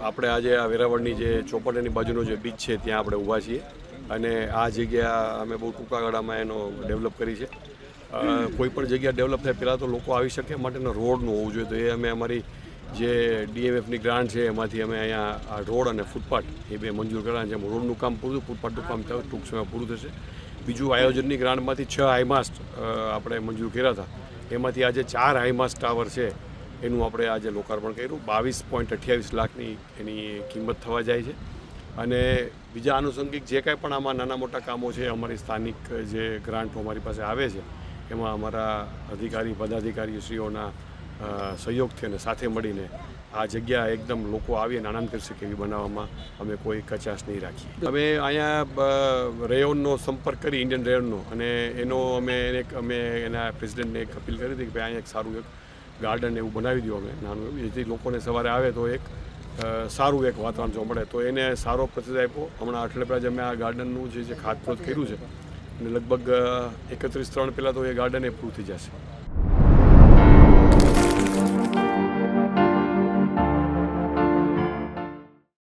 આપણે આજે આ વેરાવળની જે ચોપાટીની બાજુનો જે બીચ છે ત્યાં આપણે ઊભા છીએ અને આ જગ્યા અમે બહુ ટૂંકા ગાળામાં એનો ડેવલપ કરી છે. કોઈ પણ જગ્યા ડેવલપ થાય પહેલાં તો લોકો આવી શકે માટેનો રોડનું હોવું જોઈએ. તો એ અમે અમારી જે DMFની ગ્રાન્ટ છે એમાંથી અમે અહીંયા આ રોડ અને ફૂટપાથ એ બે મંજૂર કરવાના છે. રોડનું કામ પૂરું, ફૂટપાથનું કામ ટૂંક સમયમાં પૂરું થશે. બીજું આયોજનની ગ્રાન્ટમાંથી 6 હાઈમાસ્ટ આપણે મંજૂર કર્યા હતા. એમાંથી આજે 4 હાઈમાસ્ટ ટાવર છે એનું આપણે આજે લોકાર્પણ કર્યું. 22.28 લાખની એની કિંમત થવા જાય છે. અને બીજા આનુષંગિક જે કાંઈ પણ આમાં નાના મોટા કામો છે, અમારી સ્થાનિક જે ગ્રાન્ટો અમારી પાસે આવે છે એમાં અમારા અધિકારી પદાધિકારીશ્રીઓના સહયોગથી અને સાથે મળીને આ જગ્યા એકદમ લોકો આવીને આનંદ કરી શકે એવી બનાવવામાં અમે કોઈ કચાશ નહીં રાખીએ. અમે અહીંયા રેયોનનો સંપર્ક કરી, ઇન્ડિયન રેયોનનો, અને અમે એના પ્રેસિડેન્ટને એક અપીલ કરી હતી કે ભાઈ અહીંયા એક સારું એક ગાર્ડન એવું બનાવી દો અમે નાનું એવું, જેથી લોકોને સવારે આવે તો એક સારું એક વાતાવરણ જોવા મળે. તો એને સારો પ્રતિસાદ આપ્યો. હમણાં અઠવાડિયા જ અમે આ ગાર્ડનનું જે ખાતમુહૂર્ત કર્યું છે અને લગભગ 31/3 પહેલાં તો એ ગાર્ડન એ પૂરું થઈ જશે.